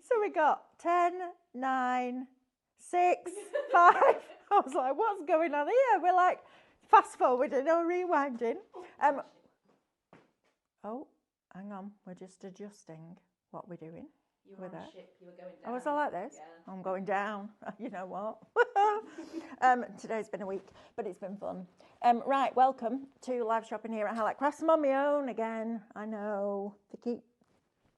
So we got 10, 9, 6, 5. I was like, what's going on here? We're like fast forwarding or rewinding. Oh, hang on. We're just adjusting what we're doing. You were on a ship, you were going down. Oh, was I like this? Yeah. I'm going down. You know what? Today's been a week, but it's been fun. Right, welcome to live shopping here at Highlight Crafts. I'm on my own again. I know. They keep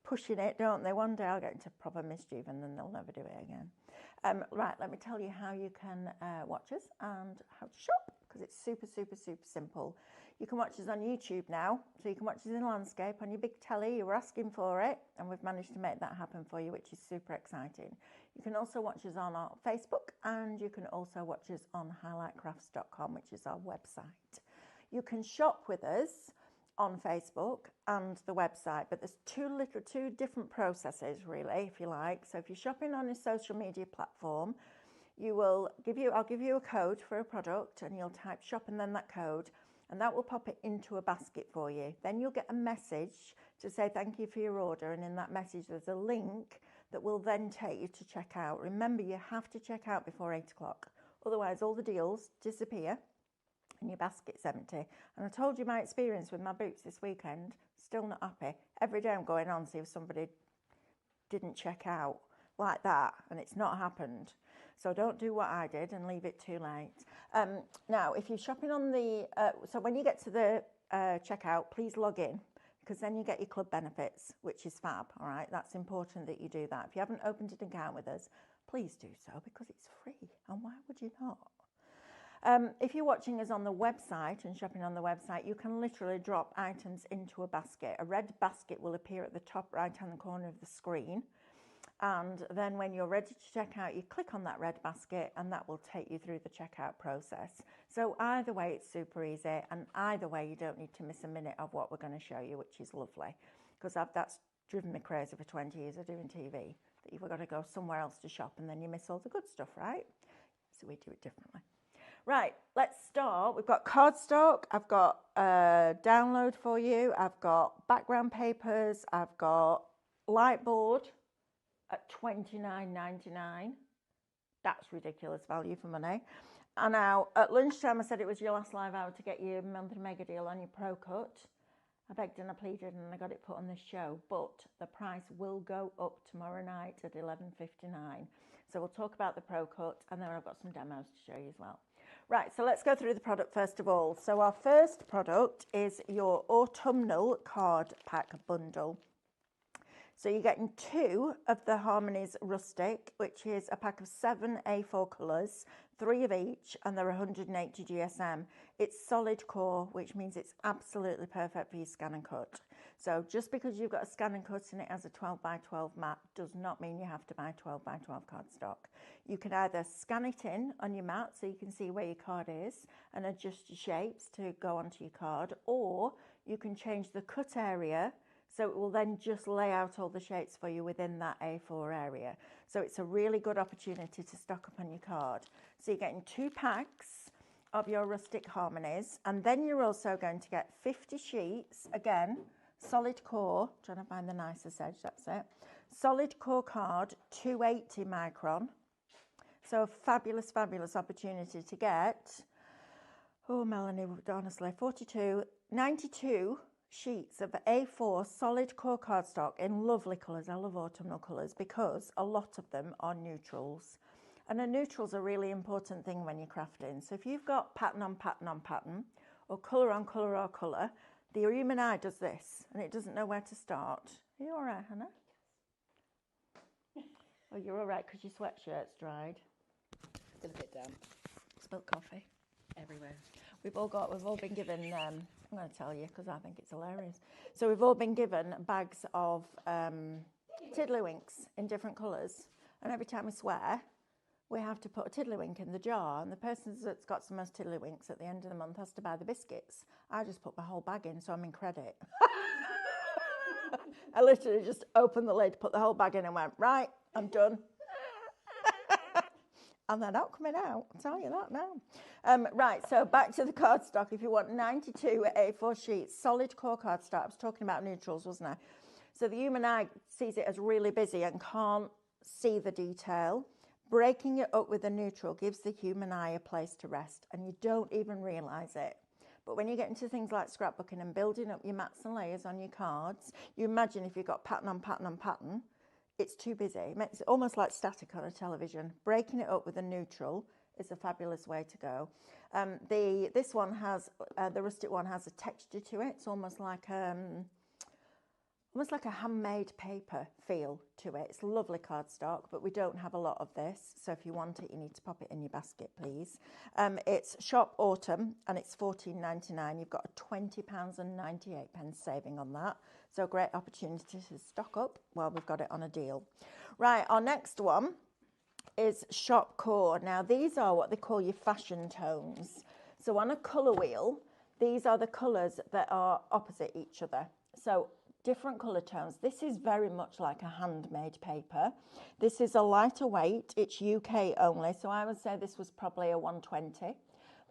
pushing it, don't they? One day I'll get into proper mischief and then they'll never do it again. Right, let me tell you how you can watch us and how to shop, because it's super, super, super simple. You can watch us on YouTube now, so you can watch us in landscape on your big telly. You were asking for it, and we've managed to make that happen for you, which is super exciting. You can also watch us on our Facebook, and you can also watch us on highlightcrafts.com, which is our website. You can shop with us on Facebook and the website, but there's two different processes really, if you like. So if you're shopping on a social media platform, I'll give you a code for a product, and you'll type shop and then that code, and that will pop it into a basket for you. Then you'll get a message to say thank you for your order, and in that message there's a link that will then take you to checkout. Remember, you have to check out before 8 o'clock, otherwise all the deals disappear and your basket's empty. And I told you my experience with my boots this weekend. Still not happy. Every day I'm going on to see if somebody didn't check out like that, and it's not happened. So don't do what I did and leave it too late. Now, if you're shopping on the, so when you get to the checkout, please log in, because then you get your club benefits, which is fab, all right? That's important that you do that. If you haven't opened an account with us, please do so, because it's free, and why would you not? If you're watching us on the website and shopping on the website, you can literally drop items into a basket. A red basket will appear at the top right-hand corner of the screen. And then when you're ready to check out, you click on that red basket, and that will take you through the checkout process. So either way, it's super easy, and either way, you don't need to miss a minute of what we're going to show you, which is lovely, because that's driven me crazy for 20 years of doing TV, that you've got to go somewhere else to shop, and then you miss all the good stuff, right? So we do it differently. Right, let's start. We've got cardstock. I've got a download for you. I've got background papers. I've got light board at $29.99. That's ridiculous value for money. And now at lunchtime, I said it was your last live hour to get your monthly mega deal on your Pro Cut. I begged and I pleaded, and I got it put on this show, but the price will go up tomorrow night at $11.59. So we'll talk about the Pro Cut, and then I've got some demos to show you as well. Right, so let's go through the product first of all. So our first product is your autumnal card pack bundle. So you're getting 2 of the Harmonies Rustic, which is a pack of 7 A4 colours, 3 of each, and they're 180 GSM. It's solid core, which means it's absolutely perfect for your scan and cut. So just because you've got a scan and cut and it has a 12 by 12 mat does not mean you have to buy 12 by 12 cardstock. You can either scan it in on your mat so you can see where your card is and adjust your shapes to go onto your card, or you can change the cut area so it will then just lay out all the shapes for you within that A4 area. So it's a really good opportunity to stock up on your card. So you're getting 2 packs of your Rustic Harmonies, and then you're also going to get 50 sheets, again, solid core, trying to find the nicest edge, that's it. Solid core card, 280 micron. So a fabulous, fabulous opportunity to get, oh Melanie, honestly, 92 sheets of A4 solid core cardstock in lovely colours. I love autumnal colours because a lot of them are neutrals. And a neutral's a really important thing when you're crafting. So if you've got pattern on pattern on pattern, or colour on colour or colour, the human eye does this and it doesn't know where to start. Are you all right, Hannah? Oh, you're all right because your sweatshirt's dried. Still a bit damp. Spilt coffee Everywhere. We've all been given, I'm going to tell you because I think it's hilarious. So we've all been given bags of tiddlywinks in different colours, and every time we swear, we have to put a tiddlywink in the jar, and the person that's got some most tiddlywinks at the end of the month has to buy the biscuits. I just put my whole bag in, so I'm in credit. I literally just opened the lid, put the whole bag in and went, right, I'm done. And they're not coming out, I'll tell you that now. Right, so back to the cardstock. If you want 92 A4 sheets, solid core cardstock. I was talking about neutrals, wasn't I? So the human eye sees it as really busy and can't see the detail. Breaking it up with a neutral gives the human eye a place to rest, and you don't even realise it. But when you get into things like scrapbooking and building up your mats and layers on your cards, you imagine if you've got pattern on pattern on pattern, it's too busy. It makes it almost like static on a television. Breaking it up with a neutral is a fabulous way to go. This one has, the rustic one has a texture to it. It's almost like a handmade paper feel to it. It's lovely cardstock, but we don't have a lot of this. So if you want it, you need to pop it in your basket, please. It's Shop Autumn, and it's $14.99. You've got a £20.98 saving on that. So a great opportunity to stock up while we've got it on a deal. Right, our next one is Shop Core. Now, these are what they call your fashion tones. So on a colour wheel, these are the colours that are opposite each other. So different colour tones. This is very much like a handmade paper. This is a lighter weight. It's UK only, so I would say this was probably a 120.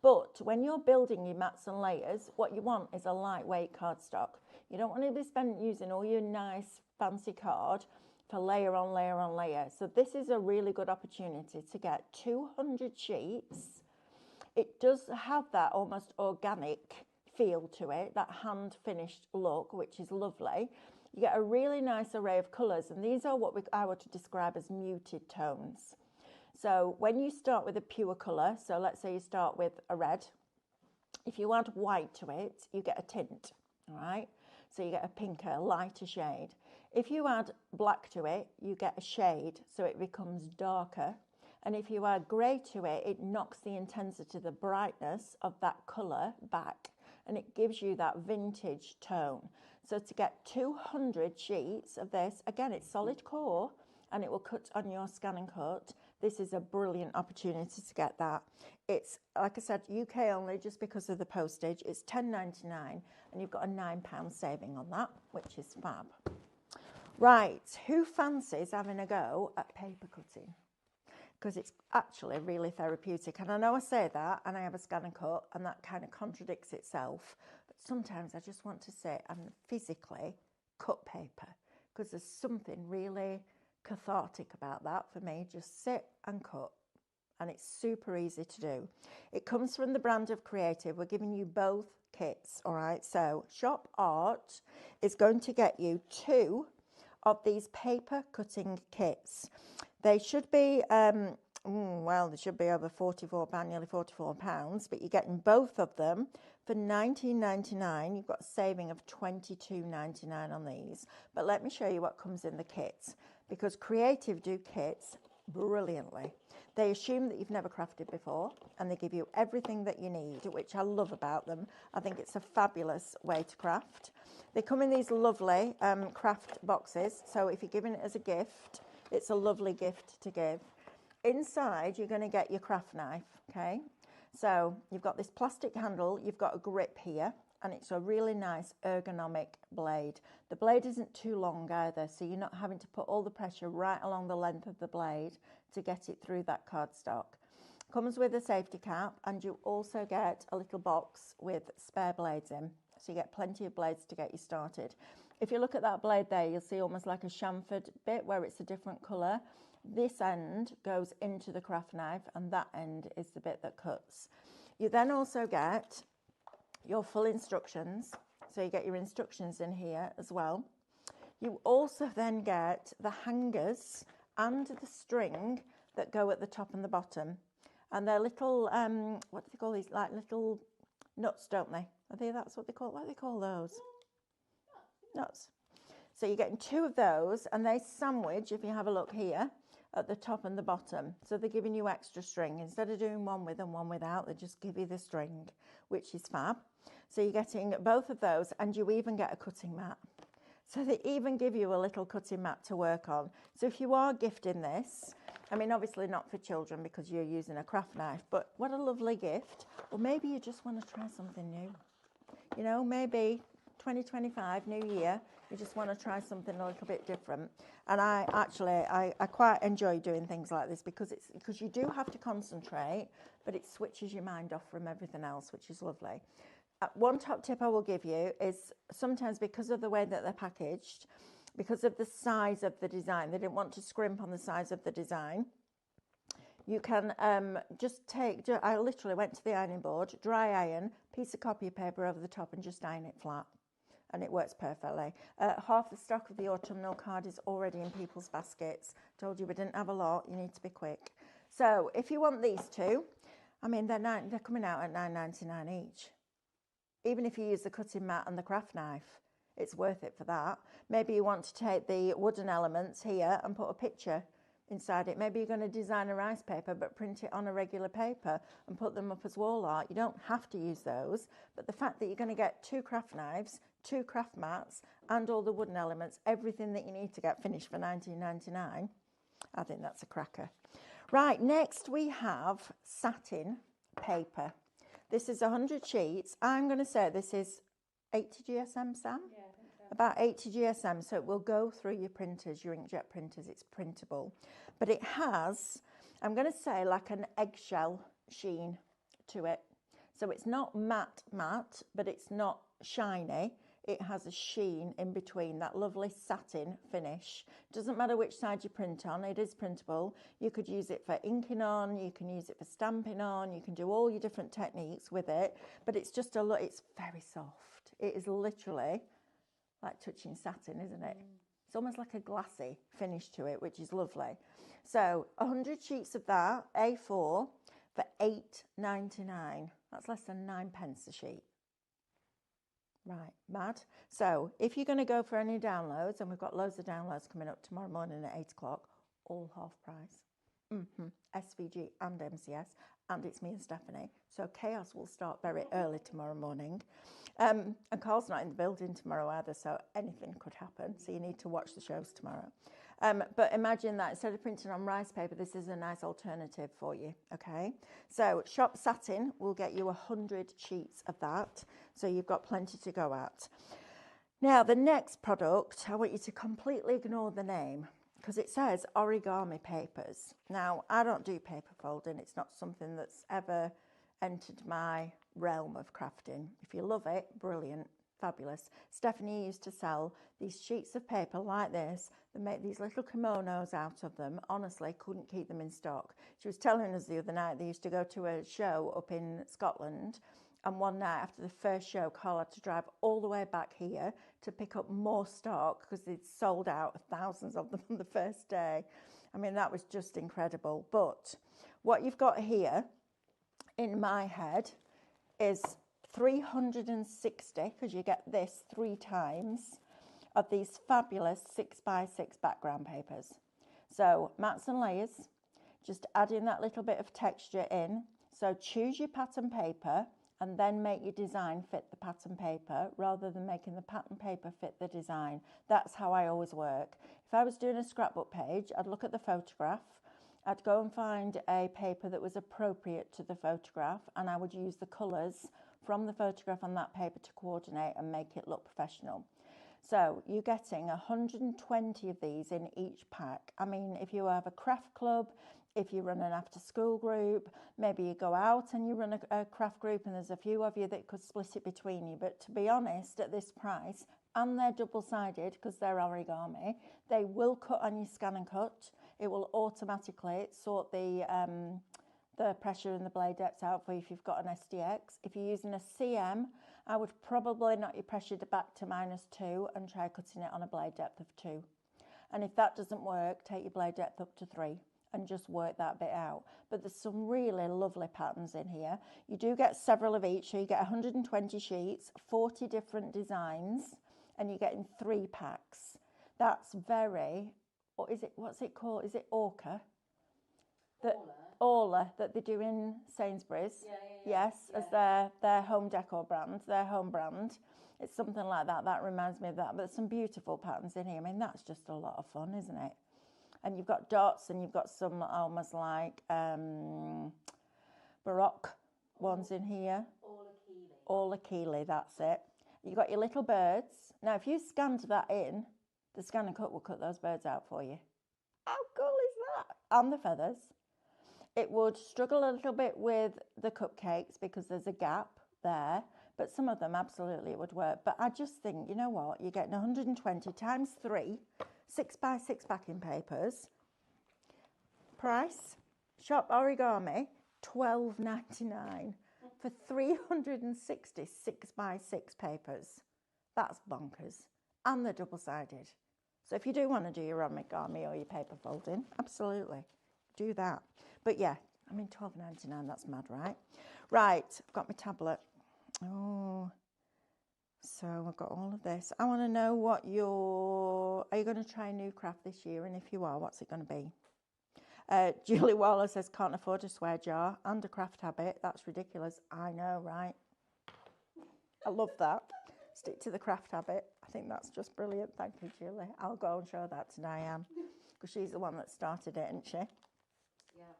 But when you're building your mats and layers, what you want is a lightweight cardstock. You don't want to be spent using all your nice fancy card for layer on layer on layer. So this is a really good opportunity to get 200 sheets. It does have that almost organic feel to it, that hand finished look, which is lovely. You get a really nice array of colours, and these are what I would describe as muted tones. So when you start with a pure colour, so let's say you start with a red, if you add white to it, you get a tint, all right? So you get a pinker, lighter shade. If you add black to it, you get a shade, so it becomes darker. And if you add grey to it, it knocks the intensity, the brightness of that colour back, and it gives you that vintage tone. So to get 200 sheets of this, again, it's solid core, and it will cut on your scan and cut. This is a brilliant opportunity to get that. It's, like I said, UK only, just because of the postage. It's $10.99, and you've got a £9 saving on that, which is fab. Right, who fancies having a go at paper cutting? Because it's actually really therapeutic. And I know I say that, and I have a scan and cut, and that kind of contradicts itself. But sometimes I just want to sit and physically cut paper, because there's something really cathartic about that for me. Just sit and cut, and it's super easy to do. It comes from the brand of Creative. We're giving you both kits, all right? So Shop Art is going to get you 2 of these paper cutting kits. They should be, well, they should be over £44, nearly £44, but you're getting both of them for $19.99. You've got a saving of $22.99 on these. But let me show you what comes in the kits, because Creative do kits brilliantly. They assume that you've never crafted before, and they give you everything that you need, which I love about them. I think it's a fabulous way to craft. They come in these lovely craft boxes, so if you're giving it as a gift, it's a lovely gift to give. Inside, you're going to get your craft knife, okay? So you've got this plastic handle, you've got a grip here, and it's a really nice ergonomic blade. The blade isn't too long either, so you're not having to put all the pressure right along the length of the blade to get it through that cardstock. Comes with a safety cap, and you also get a little box with spare blades in. So you get plenty of blades to get you started. If you look at that blade there, you'll see almost like a chamfered bit where it's a different colour. This end goes into the craft knife, and that end is the bit that cuts. You then also get your full instructions. So you get your instructions in here as well. You also then get the hangers and the string that go at the top and the bottom. And they're little, what do they call these? Like little nuts, don't they? That's what they call, what do they call those? Nuts. So you're getting 2 of those, and they sandwich, if you have a look here, at the top and the bottom. So they're giving you extra string. Instead of doing one with and one without, they just give you the string, which is fab. So you're getting both of those, and you even get a cutting mat. So they even give you a little cutting mat to work on. So if you are gifting this, I mean, obviously not for children because you're using a craft knife, but what a lovely gift. Or maybe you just want to try something new. You know, maybe 2025, new year, you just want to try something a little bit different. And I quite enjoy doing things like this because you do have to concentrate, but it switches your mind off from everything else, which is lovely. One top tip I will give you is sometimes, because of the way that they're packaged, because of the size of the design. They didn't want to scrimp on the size of the design. You can just take, I literally went to the ironing board, dry iron, piece of copy paper over the top and just iron it flat. And it works perfectly. Half the stock of the autumnal card is already in people's baskets. Told you we didn't have a lot, you need to be quick. So if you want these two, I mean, they're coming out at $9.99 each. Even if you use the cutting mat and the craft knife, it's worth it for that. Maybe you want to take the wooden elements here and put a picture inside it. Maybe you're going to design a rice paper but print it on a regular paper and put them up as wall art. You don't have to use those, but the fact that you're going to get 2 craft knives, 2 craft mats and all the wooden elements, everything that you need to get finished for $19.99, I think that's a cracker. Right, next we have satin paper. This is 100 sheets. I'm going to say this is 80 GSM, Sam? Yeah, I think so. About 80 GSM, so it will go through your printers, your inkjet printers. It's printable. But it has, I'm going to say, like an eggshell sheen to it. So it's not matte, but it's not shiny. It has a sheen in between, that lovely satin finish. Doesn't matter which side you print on, it is printable. You could use it for inking on, you can use it for stamping on, you can do all your different techniques with it, but it's just it's very soft. It is literally like touching satin, isn't it? It's almost like a glassy finish to it, which is lovely. So 100 sheets of that, A4, for $8.99. That's less than 9p a sheet. Right, mad. So if you're going to go for any downloads, and we've got loads of downloads coming up tomorrow morning at 8 o'clock, all half price. SVG and MCS, and it's me and Stephanie. So chaos will start very early tomorrow morning. And Carl's not in the building tomorrow either, so anything could happen. So you need to watch the shows tomorrow. But imagine that instead of printing on rice paper, this is a nice alternative for you, okay? So Shop Satin will get you 100 sheets of that, so you've got plenty to go at. Now, the next product, I want you to completely ignore the name because it says Origami papers. Now, I don't do paper folding. It's not something that's ever entered my realm of crafting. If you love it, brilliant. Fabulous. Stephanie used to sell these sheets of paper like this. They make these little kimonos out of them. Honestly, couldn't keep them in stock. She was telling us the other night they used to go to a show up in Scotland, and one night after the first show, Carl had to drive all the way back here to pick up more stock because they'd sold out thousands of them on the first day. I mean, that was just incredible. But what you've got here in my head is 360, because you get this 3 times, of these fabulous 6x6 background papers. So mats and layers, just adding that little bit of texture in. So choose your pattern paper and then make your design fit the pattern paper rather than making the pattern paper fit the design. That's how I always work. If I was doing a scrapbook page, I'd look at the photograph, I'd go and find a paper that was appropriate to the photograph, and I would use the colours from the photograph on that paper to coordinate and make it look professional. So you're getting 120 of these in each pack. I mean, if you have a craft club, if you run an after school group, maybe you go out and you run a craft group and there's a few of you that could split it between you. But to be honest, at this price, and they're double-sided because they're origami, they will cut on your scan and cut. It will automatically sort the pressure and the blade depths out for you if you've got an SDX. If you're using a CM, I would probably knock your pressure back to -2 and try cutting it on a blade depth of 2. And if that doesn't work, take your blade depth up to 3 and just work that bit out. But there's some really lovely patterns in here. You do get several of each, so you get 120 sheets, 40 different designs, and you're getting 3 packs. That's very, or is it, what's it called? Is it Orca? Orla that they do in Sainsbury's. Yes, as their home decor brand, their home brand. It's something like that. That reminds me of that. But there's some beautiful patterns in here. I mean, that's just a lot of fun, isn't it? And you've got dots and you've got some almost like Baroque ones in here. Orla Keeley, that's it. You've got your little birds. Now, if you scanned that in, the scan and cut will cut those birds out for you. How cool is that? And the feathers. It would struggle a little bit with the cupcakes because there's a gap there, but some of them absolutely would work. But I just think, you know what, you're getting 120 times 3, 6x6 backing papers. Price, shop Origami, $12.99 for 360 6x6 papers. That's bonkers. And they're double-sided. So if you do want to do your origami or your paper folding, absolutely, do that. But yeah, I mean, $12.99, that's mad, right? Right, I've got my tablet. Oh, so I've got all of this. I want to know what are you going to try a new craft this year? And if you are, what's it going to be? Julie Waller says, can't afford a swear jar and a craft habit. That's ridiculous. I know, right? I love that. Stick to the craft habit. I think that's just brilliant. Thank you, Julie. I'll go and show that to Diane because she's the one that started it, isn't she? Yeah.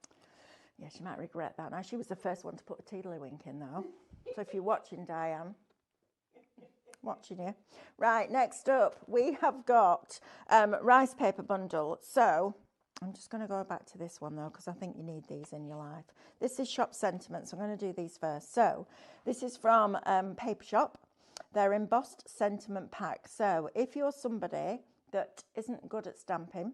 Yeah, she might regret that. Now, she was the first one to put a tiddlywink in, though. So if you're watching, Diane, watching you. Right, next up, we have got rice paper bundle. So I'm just going to go back to this one, though, because I think you need these in your life. This is Shop Sentiments. I'm going to do these first. So this is from Paper Shop. They're embossed sentiment pack. So if you're somebody that isn't good at stamping,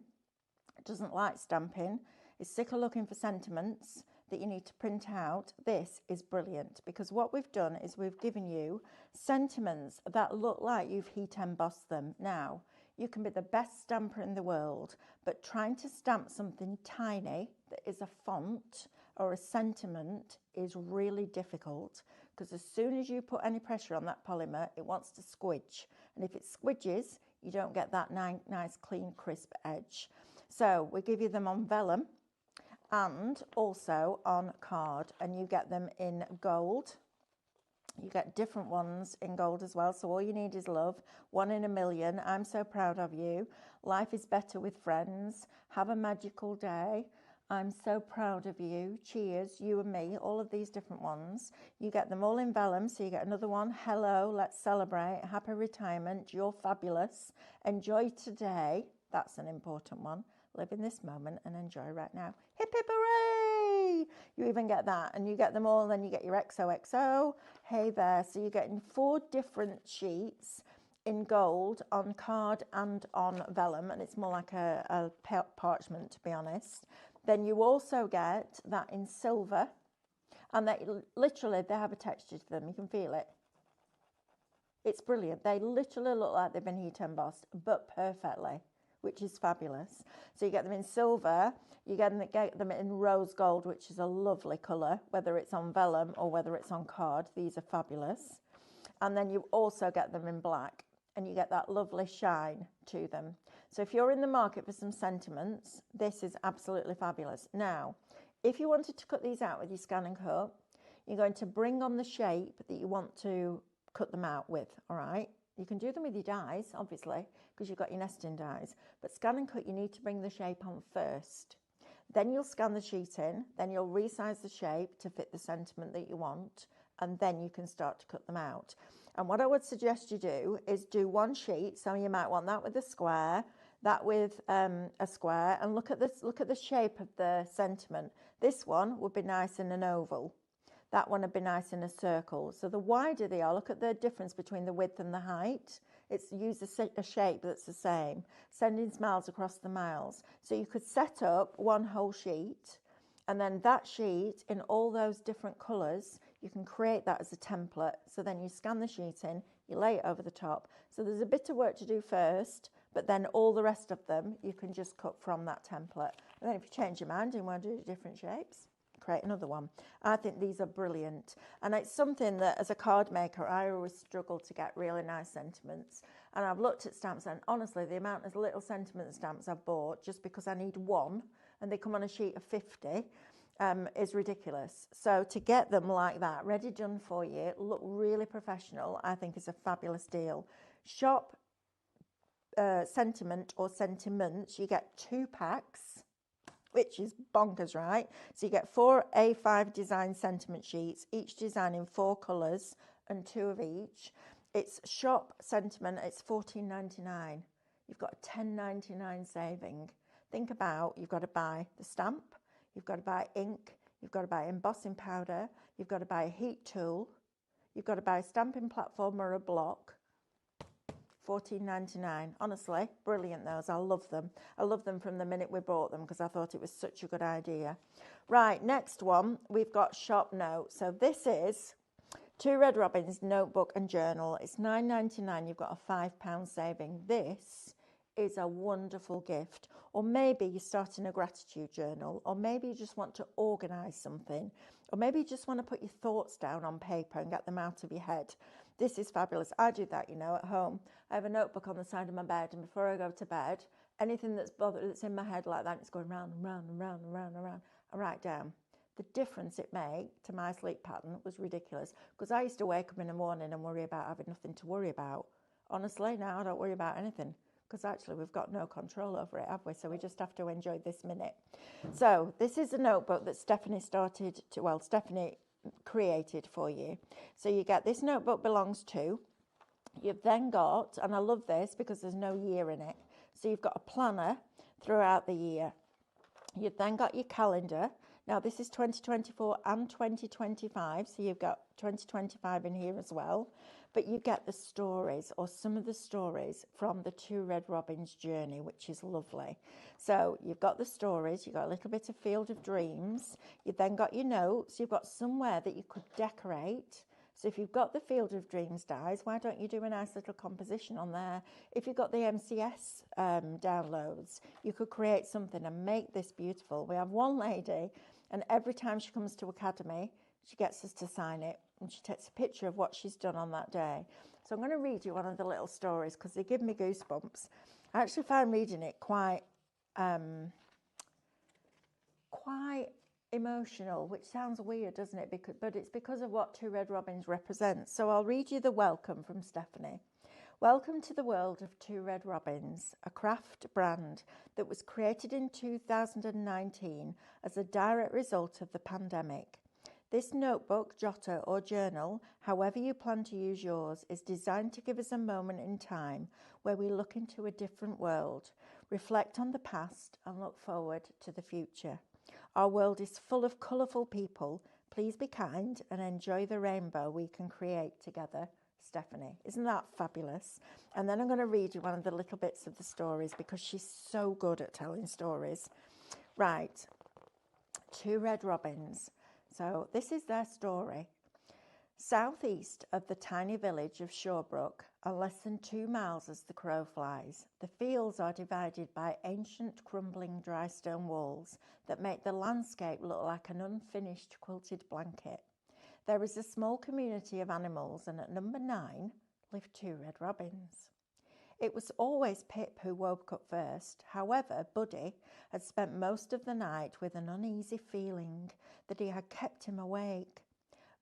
doesn't like stamping, is sick of looking for sentiments that you need to print out, this is brilliant, because what we've done is we've given you sentiments that look like you've heat embossed them. Now, you can be the best stamper in the world, but trying to stamp something tiny that is a font or a sentiment is really difficult, because as soon as you put any pressure on that polymer, it wants to squidge. And if it squidges, you don't get that nice, clean, crisp edge. So we give you them on vellum and also on card, and you get them in gold. You get different ones in gold as well. So all you need is love. 1 in a million. I'm so proud of you. Life is better with friends. Have a magical day. I'm so proud of you. Cheers, you and me. All of these different ones. You get them all in vellum. So you get another one. Hello, let's celebrate. Happy retirement. You're fabulous. Enjoy today. That's an important one. Live in this moment and enjoy right now. Hip hip hooray! You even get that, and you get them all, and then you get your XOXO. Hey there. So you're getting 4 different sheets in gold on card and on vellum, and it's more like a parchment, to be honest. Then you also get that in silver, and they literally, they have a texture to them. You can feel it. It's brilliant. They literally look like they've been heat embossed, but perfectly, which is fabulous. So you get them in silver, you get them in rose gold, which is a lovely colour, whether it's on vellum or whether it's on card. These are fabulous. And then you also get them in black, and you get that lovely shine to them. So if you're in the market for some sentiments, this is absolutely fabulous. Now, if you wanted to cut these out with your scan and cut, you're going to bring on the shape that you want to cut them out with, all right? You can do them with your dies, obviously, because you've got your nesting dies. But scan and cut, you need to bring the shape on first. Then you'll scan the sheet in, then you'll resize the shape to fit the sentiment that you want, and then you can start to cut them out. And what I would suggest you do is do 1 sheet. So you might want that with a square, that with a square, and look at this. Look at the shape of the sentiment. This one would be nice in an oval. That one would be nice in a circle. So the wider they are, look at the difference between the width and the height. It's use a shape that's the same, sending smiles across the miles. So you could set up 1 whole sheet, and then that sheet in all those different colours, you can create that as a template. So then you scan the sheet in, you lay it over the top. So there's a bit of work to do first, but then all the rest of them you can just cut from that template. And then if you change your mind and you want to do different shapes, create another one. I think these are brilliant. And it's something that as a card maker, I always struggle to get really nice sentiments. And I've looked at stamps, and honestly, the amount of little sentiment stamps I've bought just because I need 1 and they come on a sheet of 50 is ridiculous. So to get them like that, ready, done for you, look really professional, I think is a fabulous deal. Shop Sentiment or Sentiments, you get 2 packs, which is bonkers, right? So you get 4 A5 design sentiment sheets, each design in 4 colours and 2 of each. It's Shop Sentiment, it's $14.99. You've got a $10.99 saving. Think about, you've got to buy the stamp, you've got to buy ink, you've got to buy embossing powder, you've got to buy a heat tool, You've got to buy a stamping platform or a block. $14.99. Honestly, brilliant those. I love them. I love them from the minute we bought them because I thought it was such a good idea. Right, next one, we've got Shop Note. So this is 2 Red Robins notebook and journal. It's $9.99. You've got a £5 saving. This is a wonderful gift. Or maybe you're starting a gratitude journal, or maybe you just want to organise something, or maybe you just want to put your thoughts down on paper and get them out of your head. This is fabulous. I do that, you know, at home. I have a notebook on the side of my bed, and before I go to bed, anything that's in my head like that, it's going round and round and round and round and round. I write down. The difference it made to my sleep pattern was ridiculous, because I used to wake up in the morning and worry about having nothing to worry about. Honestly, now I don't worry about anything, because actually we've got no control over it, have we? So we just have to enjoy this minute. So this is a notebook that Stephanie created for you. So you get this notebook belongs to. You've then got, and I love this because there's no year in it, so you've got a planner throughout the year. You've then got your calendar. Now this is 2024 and 2025, so you've got 2025 in here as well. But you get the stories, or some of the stories from the 2 Red Robins journey, which is lovely. So you've got the stories, you've got a little bit of Field of Dreams, you've then got your notes, you've got somewhere that you could decorate. So if you've got the Field of Dreams dies, why don't you do a nice little composition on there? If you've got the MCS downloads, you could create something and make this beautiful. We have one lady, and every time she comes to Academy, she gets us to sign it, and she takes a picture of what she's done on that day. So I'm going to read you one of the little stories because they give me goosebumps. I actually find reading it quite emotional, which sounds weird, doesn't it? But it's because of what 2 Red Robins represents. So I'll read you the welcome from Stephanie. Welcome to the world of 2 Red Robins, a craft brand that was created in 2019 as a direct result of the pandemic. This notebook, jotter or journal, however you plan to use yours, is designed to give us a moment in time where we look into a different world, reflect on the past and look forward to the future. Our world is full of colourful people. Please be kind and enjoy the rainbow we can create together. Stephanie. Isn't that fabulous? And then I'm going to read you one of the little bits of the stories because she's so good at telling stories. Right. 2 Red Robins. So this is their story. Southeast of the tiny village of Shorebrook are less than 2 miles as the crow flies. The fields are divided by ancient crumbling dry stone walls that make the landscape look like an unfinished quilted blanket. There is a small community of animals, and at number 9 live 2 Red Robins. It was always Pip who woke up first. However, Buddy had spent most of the night with an uneasy feeling that he had kept him awake.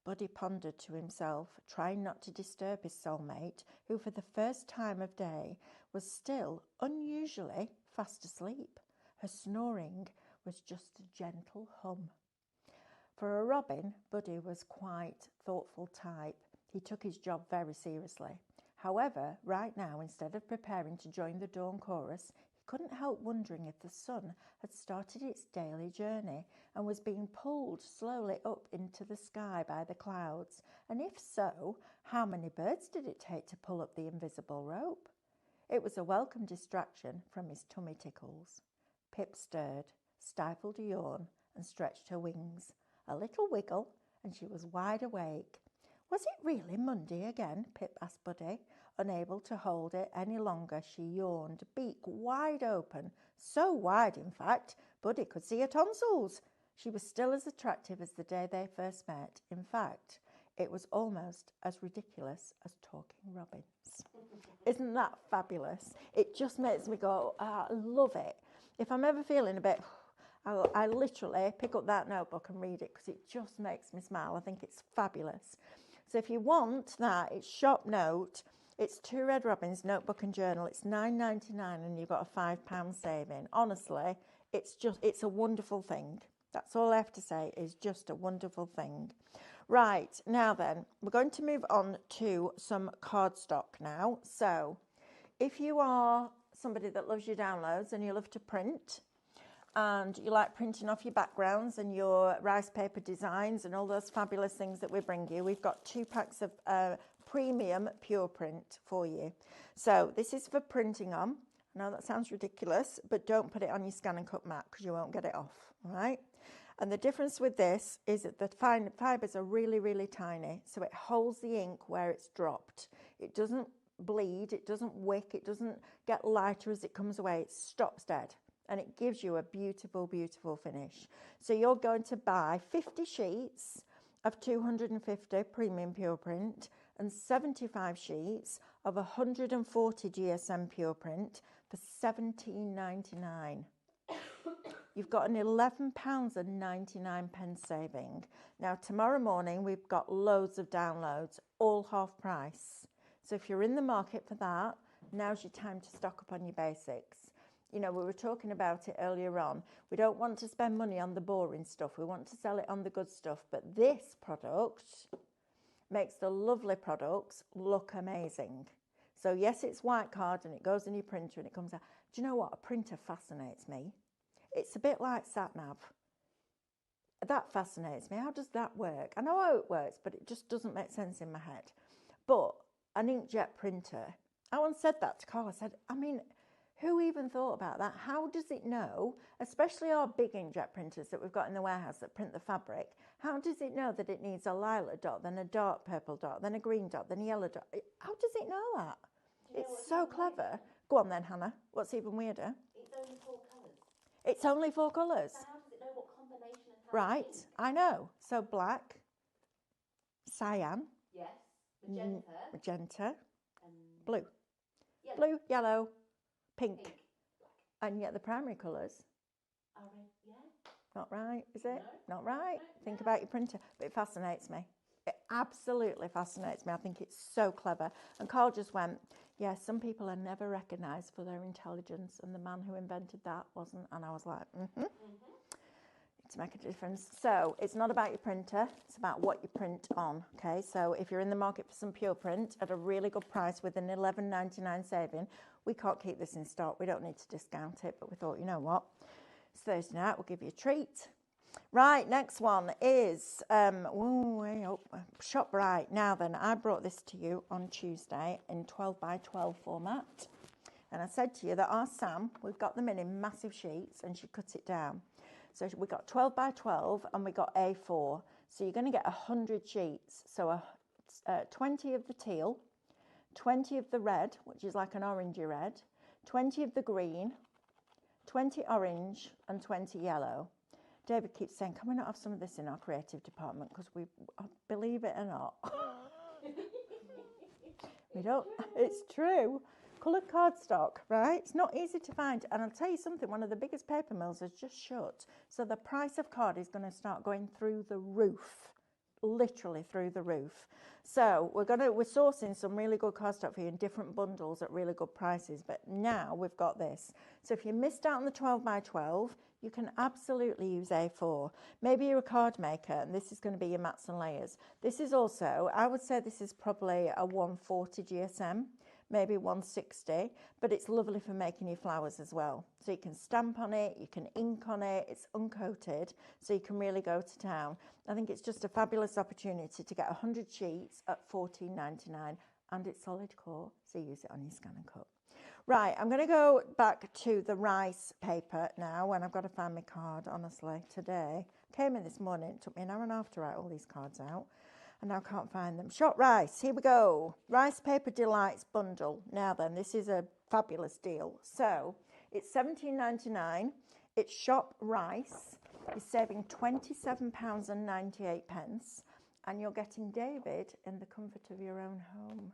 Buddy pondered to himself, trying not to disturb his soulmate, who for the first time of day was still unusually fast asleep. Her snoring was just a gentle hum. For a robin, Buddy was quite thoughtful type. He took his job very seriously. However, right now, instead of preparing to join the dawn chorus, he couldn't help wondering if the sun had started its daily journey and was being pulled slowly up into the sky by the clouds. And if so, how many birds did it take to pull up the invisible rope? It was a welcome distraction from his tummy tickles. Pip stirred, stifled a yawn, and stretched her wings. A little wiggle, and she was wide awake. Was it really Monday again? Pip asked Buddy. Unable to hold it any longer, she yawned, beak wide open. So wide, in fact, Buddy could see her tonsils. She was still as attractive as the day they first met. In fact, it was almost as ridiculous as talking robins. Isn't that fabulous? It just makes me go, I love it. If I'm ever feeling a bit... I literally pick up that notebook and read it because it just makes me smile. I think it's fabulous. So if you want that, it's Shop Note. It's 2 Red Robins notebook and journal. It's $9.99 and you've got a £5 saving. Honestly, it's a wonderful thing. That's all I have to say, is just a wonderful thing. Right, now then, we're going to move on to some cardstock now. So if you are somebody that loves your downloads and you love to print, and you like printing off your backgrounds and your rice paper designs and all those fabulous things that we bring you, we've got 2 packs of premium pure print for you. So this is for printing on. I know that sounds ridiculous, but don't put it on your scan and cut mat because you won't get it off, all right? And the difference with this is that the fibres are really, really tiny, so it holds the ink where it's dropped. It doesn't bleed, it doesn't wick, it doesn't get lighter as it comes away, it stops dead. And it gives you a beautiful, beautiful finish. So you're going to buy 50 sheets of 250 premium pure print and 75 sheets of 140 GSM pure print for £17.99. You've got an £11.99 saving. Now, tomorrow morning, we've got loads of downloads, all half price. So if you're in the market for that, now's your time to stock up on your basics. You know, we were talking about it earlier on. We don't want to spend money on the boring stuff. We want to sell it on the good stuff. But this product makes the lovely products look amazing. So yes, it's white card and it goes in your printer and it comes out. Do you know what? A printer fascinates me. It's a bit like Satin. That fascinates me. How does that work? I know how it works, but it just doesn't make sense in my head. But an inkjet printer, I once said that to Carl. I said, I mean, who even thought about that? How does it know, especially our big inkjet printers that we've got in the warehouse that print the fabric, how does it know that it needs a lilac dot, then a dark purple dot, then a green dot, then a yellow dot? How does it know that? It's so clever. Go on then, Hannah. What's even weirder? It's only 4 colours. It's only 4 colours. So how does it know what combination of Right, I know. So black, cyan, Yes. magenta, and blue. yellow. Blue, yellow, pink. Pink. And yet the primary colours, Are red. Yeah. not right, is it? No. Not right. No, Think no. about your printer. But it fascinates me. It absolutely fascinates me. I think it's so clever. And Carl just went, yeah, some people are never recognised for their intelligence, and the man who invented that wasn't. And I was like, to make a difference. So it's not about your printer, it's about what you print on. Okay, so if you're in the market for some pure print at a really good price with an £11.99 saving, we can't keep this in stock. We don't need to discount it, but we thought, you know what, it's Thursday night, we'll give you a treat. Right, next one is ShopRite. Now then, I brought this to you on Tuesday in 12 by 12 format, and I said to you that our Sam, we've got them in massive sheets, and she cut it down. So we got 12 by 12 and we got A4. So you're going to get 100 sheets. So 20 of the teal, 20 of the red, which is like an orangey red, 20 of the green, 20 orange and 20 yellow. David keeps saying, can we not have some of this in our creative department? Because we, believe it or not, we don't, it's true. Coloured cardstock, right? It's not easy to find. And I'll tell you something, one of the biggest paper mills has just shut. So the price of card is going to start going through the roof, literally through the roof. So we're sourcing some really good cardstock for you in different bundles at really good prices. But now we've got this. So if you missed out on the 12 by 12, you can absolutely use A4. Maybe you're a card maker and this is going to be your mats and layers. This is also, I would say this is probably a 140 GSM. Maybe 160, but it's lovely for making your flowers as well. So you can stamp on it, you can ink on it, it's uncoated, so you can really go to town. I think it's just a fabulous opportunity to get 100 sheets at $14.99, and it's solid core, so use it on your scan and cut. Right, I'm going to go back to the rice paper now, and I've got to find my card, honestly, today. Came in this morning, it took me an hour and a half to write all these cards out. And now I can't find them. Shop Rice, here we go. Rice Paper Delights bundle. Now then, this is a fabulous deal. So it's £17.99. It's Shop Rice. You're saving £27.98. And you're getting David in the comfort of your own home.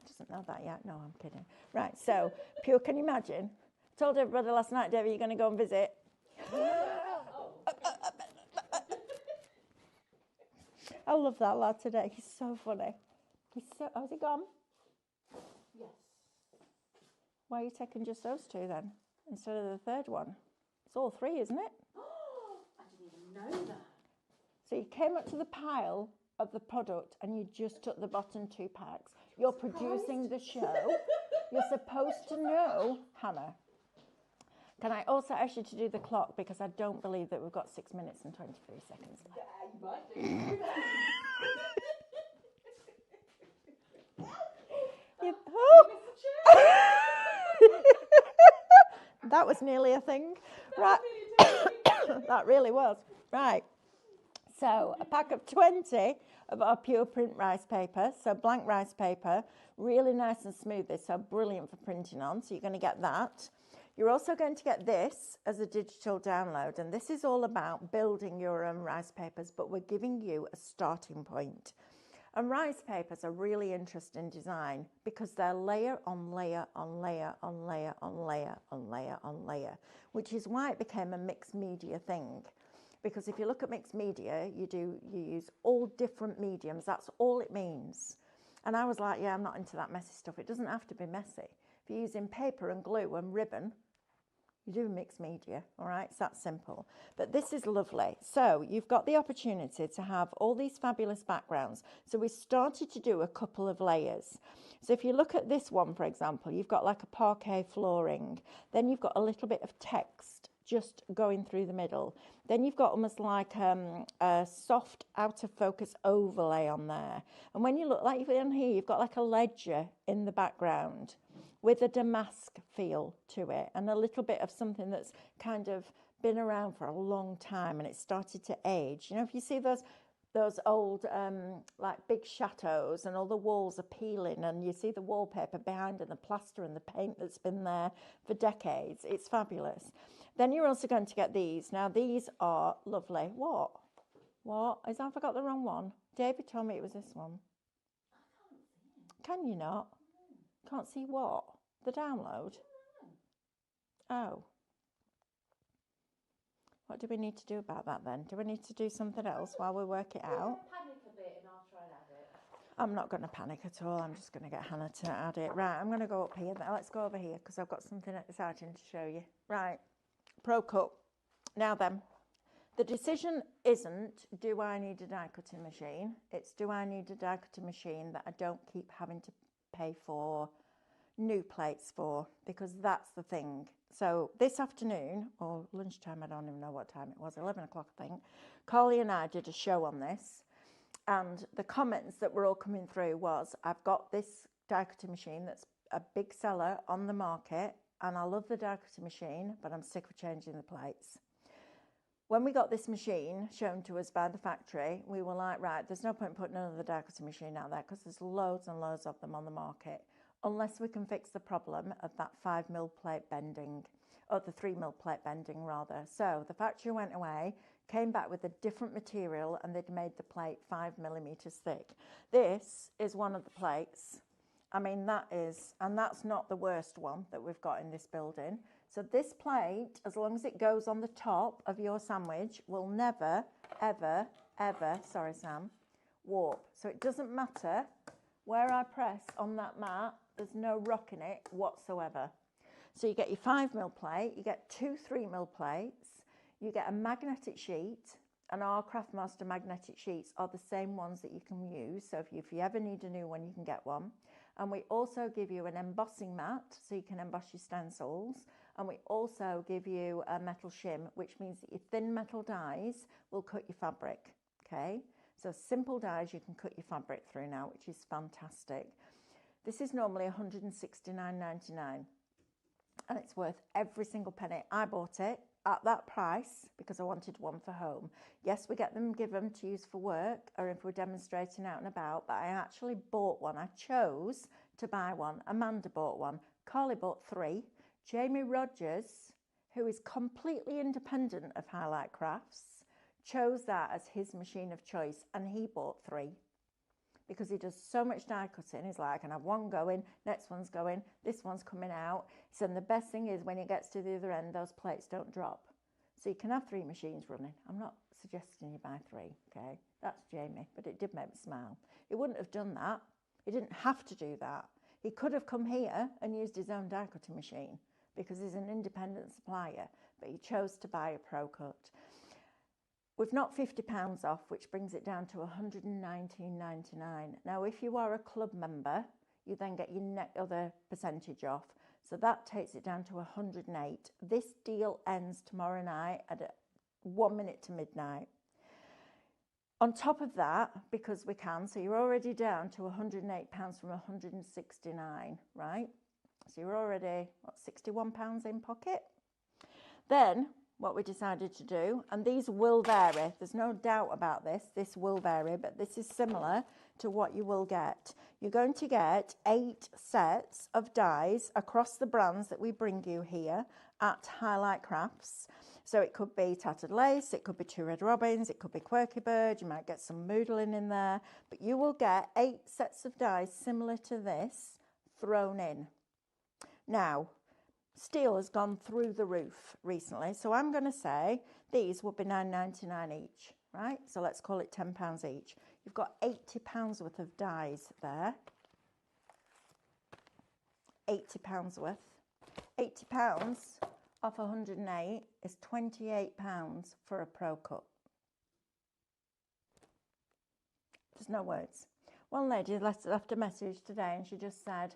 Doesn't know that yet. No, I'm kidding. Right, so pure, can you imagine? Told everybody last night, David, you're going to go and visit. I love that lad today. He's so funny. Has he gone? Yes. Why are you taking just those two then, instead of the third one? It's all three, isn't it? I didn't even know that. So you came up to the pile of the product and you just took the bottom 2 packs. You're producing the show. You're supposed to know, Hannah. Can I also ask you to do the clock, because I don't believe that we've got 6 minutes and 23 seconds left. Yeah, you might do. You- You missed the chair. That was nearly a thing. That Right. was really doing. That really was. Right. So a pack of 20 of our pure print rice paper. So blank rice paper, really nice and smooth. This, so brilliant for printing on. So you're going to get that. You're also going to get this as a digital download. And this is all about building your own rice papers, but we're giving you a starting point. And rice papers are really interesting design because they're layer on layer on layer on layer on layer on layer on layer, which is why it became a mixed media thing. Because if you look at mixed media, you use all different mediums. That's all it means. And I was like, yeah, I'm not into that messy stuff. It doesn't have to be messy. If you're using paper and glue and ribbon, you do mixed media, all right? It's that simple. But this is lovely. So you've got the opportunity to have all these fabulous backgrounds. So we started to do a couple of layers. So if you look at this one, for example, you've got like a parquet flooring. Then you've got a little bit of text just going through the middle. Then you've got almost like a soft out of focus overlay on there. And when you look like on here, you've got like a ledger in the background with a damask feel to it and a little bit of something that's kind of been around for a long time and it started to age. You know, if you see those old like big chateaus and all the walls are peeling and you see the wallpaper behind and the plaster and the paint that's been there for decades, it's fabulous. Then you're also going to get these. Now these are lovely. What? Have I got the wrong one? David told me it was this one. Can you not? Can't see what? The download? Oh. What do we need to do about that then? Do we need to do something else while we work it out? Panic a bit and I'll try and add it. I'm not going to panic at all. I'm just going to get Hannah to add it. Right, I'm going to go up here. Let's go over here because I've got something exciting to show you. Right, Pro Cut. Now then, the decision isn't, do I need a die cutting machine? It's, do I need a die cutting machine that I don't keep having to pay for new plates for, because that's the thing. So this afternoon, or lunchtime, I don't even know what time it was, 11 o'clock I think, Carly and I did a show on this, and the comments that were all coming through was, I've got this die cutting machine that's a big seller on the market, and I love the die cutting machine, but I'm sick of changing the plates. When we got this machine shown to us by the factory, we were like, right, there's no point putting another die cutting machine out there because there's loads and loads of them on the market, unless we can fix the problem of that 5mm plate bending, or the 3mm plate bending rather. So the factory went away, came back with a different material, and they'd made the plate 5mm thick. This is one of the plates. I mean, that is, and that's not the worst one that we've got in this building. So this plate, as long as it goes on the top of your sandwich, will never, ever, ever, sorry Sam, warp. So it doesn't matter where I press on that mat, there's no rock in it whatsoever. So you get your 5mm plate, you get 2 3mm plates, you get a magnetic sheet, and our Craftmaster magnetic sheets are the same ones that you can use. So if you ever need a new one, you can get one. And we also give you an embossing mat, so you can emboss your stencils. And we also give you a metal shim, which means that your thin metal dies will cut your fabric, okay? So simple dies you can cut your fabric through now, which is fantastic. This is normally $169.99 and it's worth every single penny. I bought it at that price because I wanted one for home. Yes, we get them given to use for work or if we're demonstrating out and about, but I actually bought one. I chose to buy one. Amanda bought one. Carly bought 3. Jamie Rogers, who is completely independent of Highlight Crafts, chose that as his machine of choice and he bought 3. Because he does so much die cutting. He's like, I can have one going, next one's going, this one's coming out. So the best thing is when he gets to the other end, those plates don't drop. So you can have 3 machines running. I'm not suggesting you buy 3, okay? That's Jamie, but it did make me smile. He wouldn't have done that. He didn't have to do that. He could have come here and used his own die cutting machine because he's an independent supplier, but he chose to buy a Pro Cut. We've knocked £50 off, which brings it down to $119.99. Now, if you are a club member, you then get your other percentage off. So that takes it down to 108. This deal ends tomorrow night at 1 minute to midnight. On top of that, because we can, so you're already down to £108 from 169, right? So you're already, what, £61 in pocket? Then what we decided to do, and these will vary, there's no doubt about this will vary, but this is similar to what you will get. You're going to get 8 sets of dies across the brands that we bring you here at Highlight Crafts. So it could be tattered lace, it could be 2 red robins, it could be quirky bird, you might get some moodling in there, but you will get 8 sets of dies similar to this thrown in. Now, steel has gone through the roof recently, so I'm going to say these would be £9.99 each, right? So let's call it £10 each. You've got £80 worth of dies there. £80 worth. £80 off 108 is £28 for a pro cut. There's no words. One lady left a message today and she just said,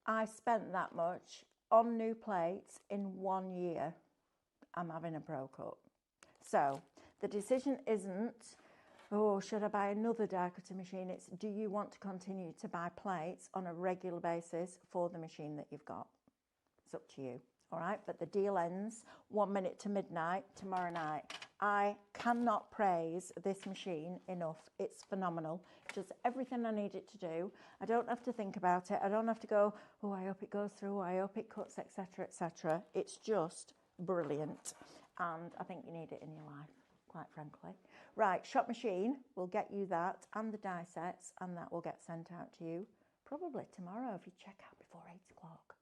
I spent that much on new plates in 1 year. I'm having a pro cut. So the decision isn't, oh, should I buy another die cutting machine? It's, do you want to continue to buy plates on a regular basis for the machine that you've got? It's up to you. All right, but the deal ends 1 minute to midnight tomorrow night. I cannot praise this machine enough. It's phenomenal. It does everything I need it to do. I don't have to think about it. I don't have to go, oh, I hope it goes through, I hope it cuts, etc., etc. It's just brilliant. And I think you need it in your life, quite frankly. Right, Shop Machine will get you that and the die sets, and that will get sent out to you probably tomorrow if you check out before 8 o'clock.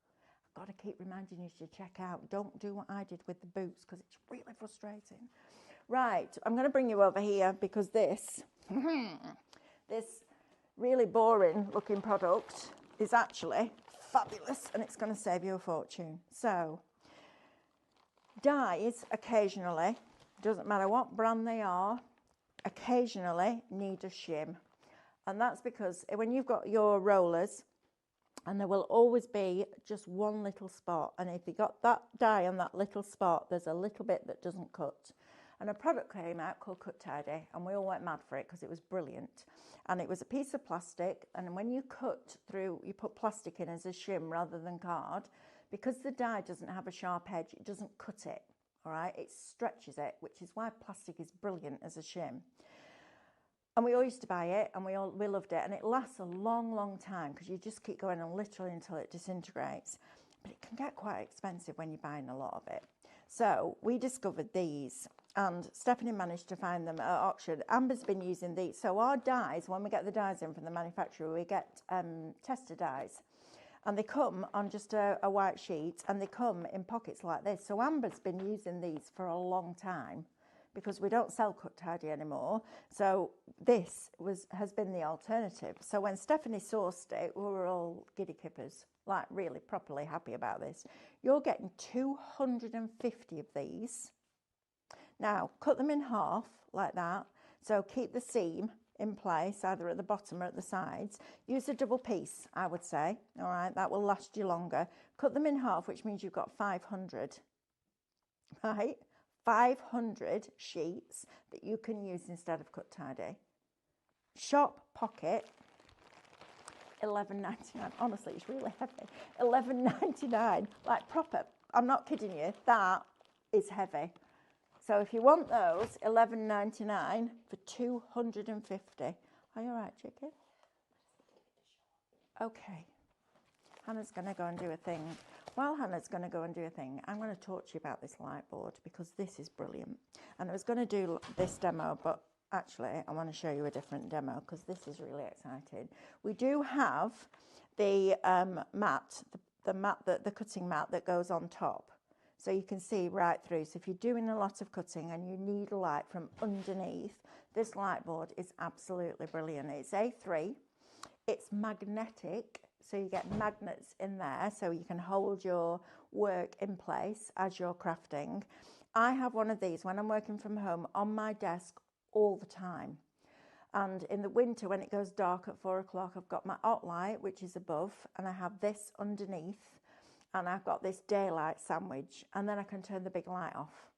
Got to keep reminding you to check out. Don't do what I did with the boots because it's really frustrating. Right, I'm going to bring you over here because this really boring looking product is actually fabulous and it's going to save you a fortune. So, dies occasionally, doesn't matter what brand they are, occasionally need a shim. And that's because when you've got your rollers, and there will always be just one little spot. And if you got that die on that little spot, there's a little bit that doesn't cut. And a product came out called Cut Tidy, and we all went mad for it because it was brilliant. And it was a piece of plastic, and when you cut through, you put plastic in as a shim rather than card. Because the die doesn't have a sharp edge, it doesn't cut it, all right? It stretches it, which is why plastic is brilliant as a shim. And we all used to buy it, and we loved it, and it lasts a long, long time because you just keep going on literally until it disintegrates. But it can get quite expensive when you're buying a lot of it. So we discovered these, and Stephanie managed to find them at auction. Amber's been using these. So our dies, when we get the dies in from the manufacturer, we get tester dies. And they come on just a white sheet, and they come in pockets like this. So Amber's been using these for a long time, because we don't sell Cut Tidy anymore. So this has been the alternative. So when Stephanie sourced it, we were all giddy kippers, like really properly happy about this. You're getting 250 of these. Now, cut them in half like that. So keep the seam in place, either at the bottom or at the sides. Use a double piece, I would say. All right, that will last you longer. Cut them in half, which means you've got 500, right? 500 sheets that you can use instead of Cut Tidy. Shop Pocket, $11.99. Honestly, it's really heavy. $11.99, like proper. I'm not kidding you. That is heavy. So if you want those, $11.99 for 250. Are you all right, chicken? Okay. Hannah's going to go and do a thing. While Hannah's going to go and do a thing, I'm going to talk to you about this light board because this is brilliant. And I was going to do this demo, but actually I want to show you a different demo because this is really exciting. We do have the mat, the cutting mat that goes on top. So you can see right through. So if you're doing a lot of cutting and you need light from underneath, this light board is absolutely brilliant. It's A3, it's magnetic. So you get magnets in there so you can hold your work in place as you're crafting. I have one of these when I'm working from home on my desk all the time. And in the winter when it goes dark at 4 o'clock, I've got my hot light, which is above, and I have this underneath. and I've got this daylight sandwich, and then I can turn the big light off.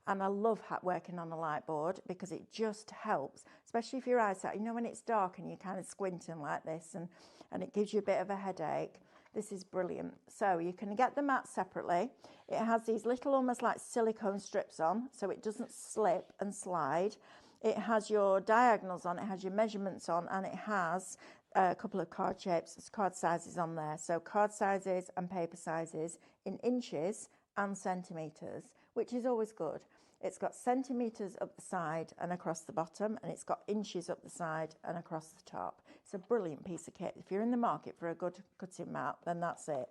And I love working on a light board because it just helps, especially if your eyesight, you know, when it's dark and you're kind of squinting like this and it gives you a bit of a headache. This is brilliant. So you can get the mat separately. It has these little almost like silicone strips on so it doesn't slip and slide. It has your diagonals on, it has your measurements on, and it has a couple of card shapes, card sizes on there. So card sizes and paper sizes in inches and centimetres, which is always good. It's got centimetres up the side and across the bottom, and it's got inches up the side and across the top. It's a brilliant piece of kit. If you're in the market for a good cutting mat, then that's it.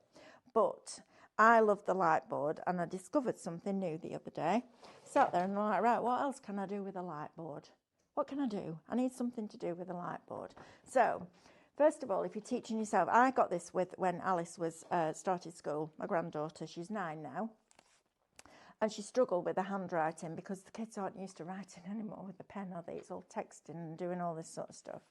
But I love the light board, and I discovered something new the other day. Sat there and I'm like, right, what else can I do with a light board? What can I do? I need something to do with a light board. So, first of all, if you're teaching yourself, I got this with when Alice was started school, my granddaughter. She's 9 now. And she struggled with the handwriting because the kids aren't used to writing anymore with the pen, are they? It's all texting and doing all this sort of stuff.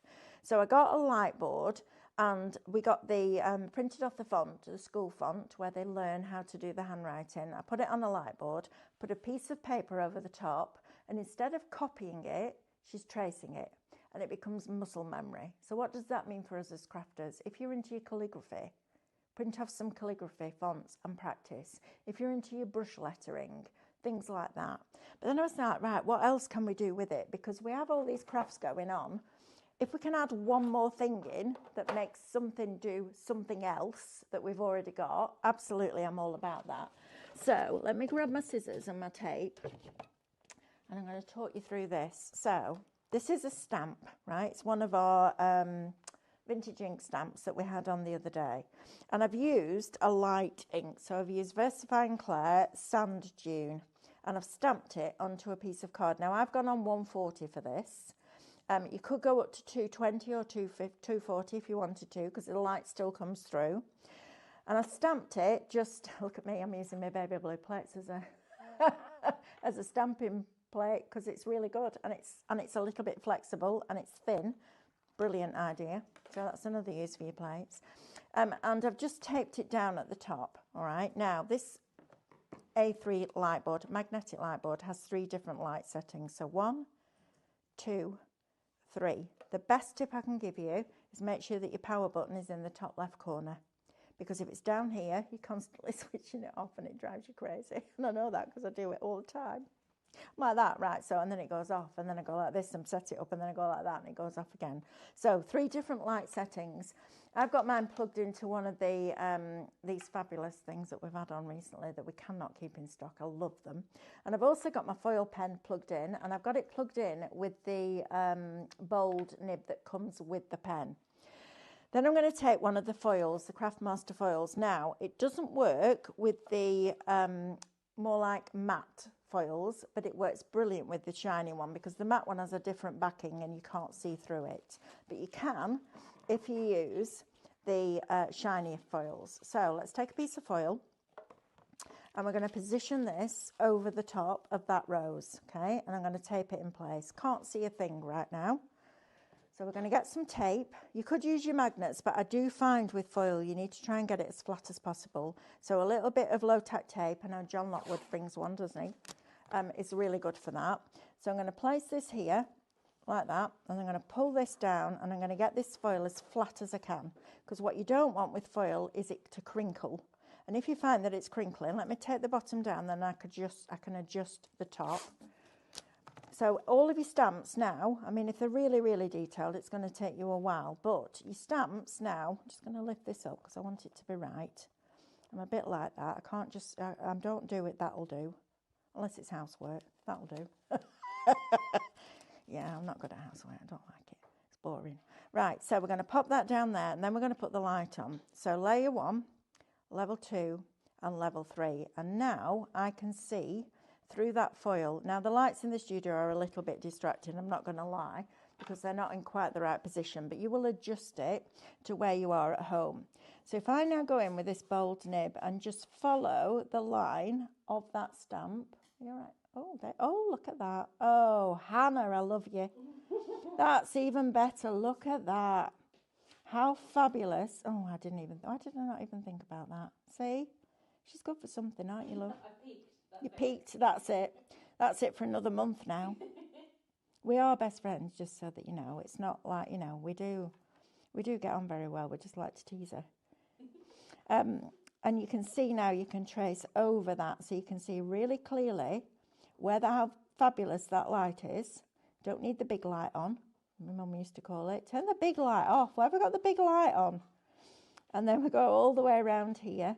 So I got a light board, and we got the printed off the font, the school font, where they learn how to do the handwriting. I put it on a light board, put a piece of paper over the top, and instead of copying it, she's tracing it, and it becomes muscle memory. So what does that mean for us as crafters? If you're into your calligraphy, print off some calligraphy fonts and practice. If you're into your brush lettering, things like that. But then I was like, right, what else can we do with it? Because we have all these crafts going on. If we can add one more thing in that makes something do something else that we've already got, absolutely, I'm all about that. So let me grab my scissors and my tape, and I'm going to talk you through this. So this is a stamp, right? It's one of our vintage ink stamps that we had on the other day, and I've used a light ink. So I've used Versifying Clair Sand Dune, and I've stamped it onto a piece of card. Now I've gone on 140 for this. You could go up to 220 or 240 if you wanted to, because the light still comes through. And I stamped it, just look at me, I'm using my baby blue plates as a as a stamping plate because it's really good, and it's a little bit flexible and it's thin. Brilliant idea. So that's another use for your plates. And I've just taped it down at the top. All right. Now this A3 light board, magnetic light board, has 3 different light settings. So 1, 2, 3. The best tip I can give you is make sure that your power button is in the top left corner, because if it's down here, you're constantly switching it off and it drives you crazy. And I know that because I do it all the time. Like that, right? So, and then it goes off, and then I go like this and set it up, and then I go like that and it goes off again. So 3 different light settings. I've got mine plugged into one of the these fabulous things that we've had on recently that we cannot keep in stock. I love them. And I've also got my foil pen plugged in, and I've got it plugged in with the bold nib that comes with the pen. Then I'm going to take one of the foils, the Craftmaster foils. Now, it doesn't work with the more like matte foils, but it works brilliant with the shiny one, because the matte one has a different backing and you can't see through it. But you can if you use the shiny foils. So let's take a piece of foil, and we're going to position this over the top of that rose, okay? And I'm going to tape it in place. Can't see a thing right now. So we're going to get some tape. You could use your magnets, but I do find with foil you need to try and get it as flat as possible. So a little bit of low-tack tape, I know John Lockwood brings one, doesn't he? It's really good for that. So I'm going to place this here, like that, and I'm going to pull this down, and I'm going to get this foil as flat as I can, because what you don't want with foil is it to crinkle. And if you find that it's crinkling, let me take the bottom down, then I can adjust the top. So all of your stamps now, I mean, if they're really, really detailed, it's going to take you a while. But your stamps now, I'm just going to lift this up because I want it to be right. I'm a bit like that. I can't just, I don't do it, that'll do. Unless it's housework, that'll do. Yeah, I'm not good at housework, I don't like it. It's boring. Right, so we're going to pop that down there, and then we're going to put the light on. So layer 1, level 2, and level 3. And now I can see through that foil. Now the lights in the studio are a little bit distracting, I'm not going to lie, because they're not in quite the right position, but you will adjust it to where you are at home. So if I now go in with this bold nib and just follow the line of that stamp, you're right. Oh, look at that. Oh, Hannah, I love you. That's even better. Look at that. How fabulous. Oh, why did I not even think about that? See? She's good for something, aren't you, love? I've peaked. You peaked, that's it. That's it for another month now. We are best friends, just so that you know. It's not like, you know, we do get on very well. We just like to tease her. And you can see now, you can trace over that, so you can see really clearly how fabulous that light is. Don't need the big light on. My mum used to call it. Turn the big light off. Why have we got the big light on? And then we go all the way around here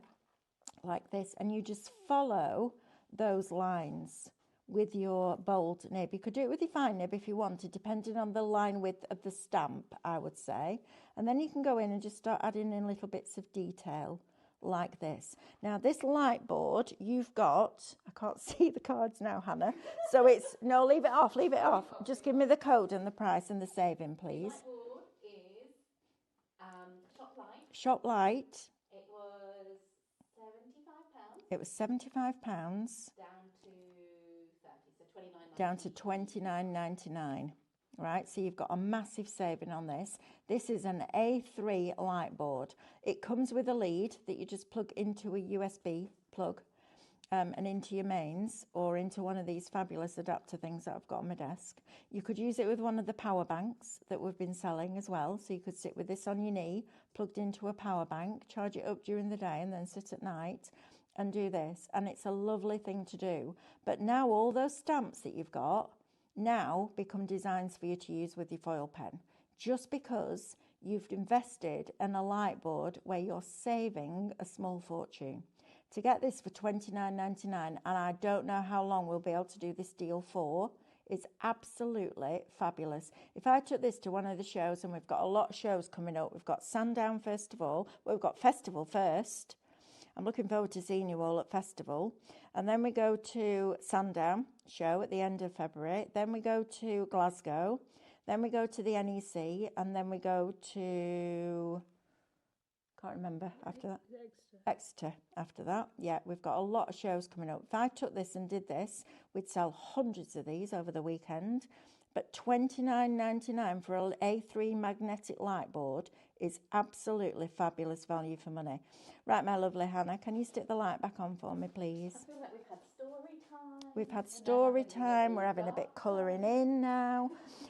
like this, and you just follow those lines with your bold nib. You could do it with your fine nib if you wanted, depending on the line width of the stamp, I would say. And then you can go in and just start adding in little bits of detail like this. Now this light board you've got, I can't see the cards now, Hannah, so it's, no, leave it off, just give me the code and the price and the saving, please. The board is Shop Light. Shop Light. It was £75. It was £75 down to 30, so £29.99. down to £29.99. Right, so you've got a massive saving on this. This is an A3 light board. It comes with a lead that you just plug into a USB plug and into your mains, or into one of these fabulous adapter things that I've got on my desk. You could use it with one of the power banks that we've been selling as well. So you could sit with this on your knee, plugged into a power bank, charge it up during the day and then sit at night and do this. And it's a lovely thing to do. But now all those stamps that you've got now become designs for you to use with your foil pen, just because you've invested in a light board where you're saving a small fortune. To get this for £29.99, and I don't know how long we'll be able to do this deal for, is absolutely fabulous. If I took this to one of the shows, and we've got a lot of shows coming up, we've got Sandown Festival, we've got Festival first. I'm looking forward to seeing you all at Festival. And then we go to Sandown show at the end of February. Then we go to Glasgow. Then we go to the NEC. And then we go to, can't remember after that. Exeter after that. Yeah, we've got a lot of shows coming up. If I took this and did this, we'd sell hundreds of these over the weekend. But £29.99 for an A3 magnetic light board is absolutely fabulous value for money. Right, my lovely Hannah, can you stick the light back on for me, please? I feel like we've had story time. We've had story time. We're having a bit colouring in now.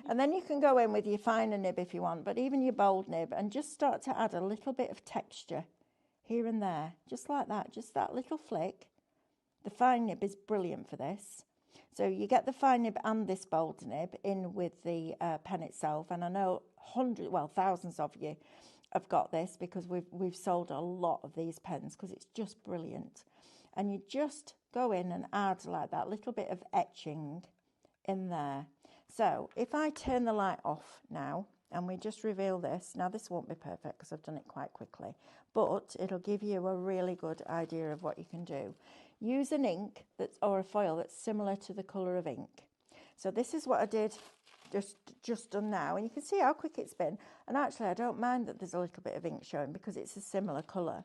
And then you can go in with your finer nib if you want, but even your bold nib, and just start to add a little bit of texture here and there, just like that, just that little flick. The fine nib is brilliant for this. So you get the fine nib and this bold nib in with the pen itself, and I know thousands of you have got this because we've sold a lot of these pens because it's just brilliant. And you just go in and add like that little bit of etching in there. So if I turn the light off now and we just reveal this, now this won't be perfect because I've done it quite quickly, but it'll give you a really good idea of what you can do. Use an ink or a foil that's similar to the colour of ink. So this is what I did just done now, and you can see how quick it's been. And actually I don't mind that there's a little bit of ink showing because it's a similar colour.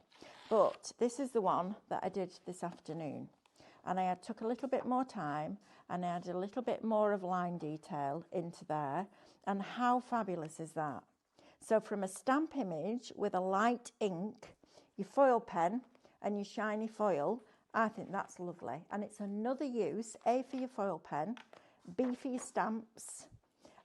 But this is the one that I did this afternoon, and I took a little bit more time and I added a little bit more of line detail into there. And how fabulous is that? So from a stamp image with a light ink, your foil pen and your shiny foil, I think that's lovely. And it's another use, A, for your foil pen, B, for your stamps.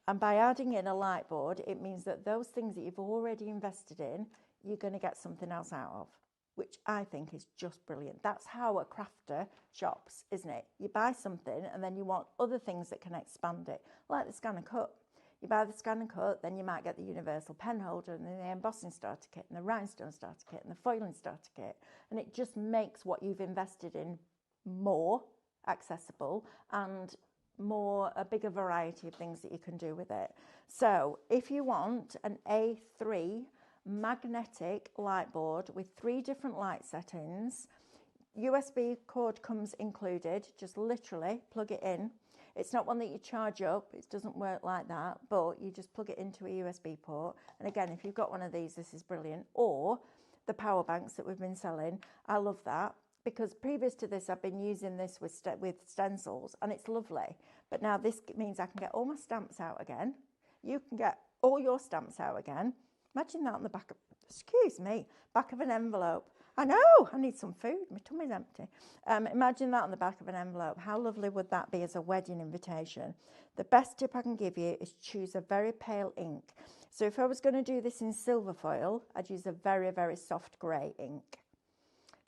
And by adding in a light board, it means that those things that you've already invested in, you're going to get something else out of, which I think is just brilliant. That's how a crafter shops, isn't it? You buy something and then you want other things that can expand it, like the scan and cut. You buy the scan and cut, then you might get the universal pen holder and then the embossing starter kit and the rhinestone starter kit and the foiling starter kit. And it just makes what you've invested in more accessible and a bigger variety of things that you can do with it. So if you want an A3 magnetic light board with 3 different light settings, USB cord comes included, just literally plug it in. It's not one that you charge up, it doesn't work like that, but you just plug it into a USB port. And again, if you've got one of these, this is brilliant. Or the power banks that we've been selling, I love that, because previous to this, I've been using this with stencils, and it's lovely. But now this means I can get all my stamps out again. You can get all your stamps out again. Imagine that on the back of, back of an envelope. I know, I need some food. My tummy's empty. Imagine that on the back of an envelope. How lovely would that be as a wedding invitation? The best tip I can give you is choose a very pale ink. So if I was going to do this in silver foil, I'd use a very, very soft grey ink.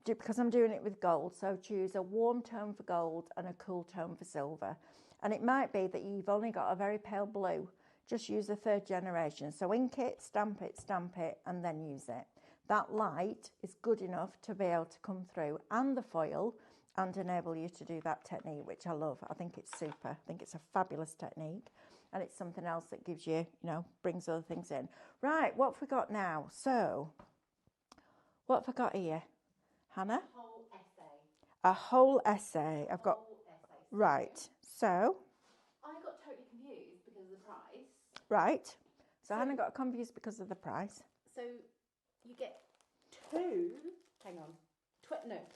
Because I'm doing it with gold, so choose a warm tone for gold and a cool tone for silver. And it might be that you've only got a very pale blue. Just use a third generation. So ink it, and then use it. That light is good enough to be able to come through and the foil and enable you to do that technique, which I love. I think it's super. I think it's a fabulous technique. And it's something else that gives you, brings other things in. Right, what have we got now? So, what have I got here? Hannah? A whole essay. A whole essay. I've got... Right, so... I got totally confused because of the price. Right. So Hannah got confused because of the price. So you get two... Hang on.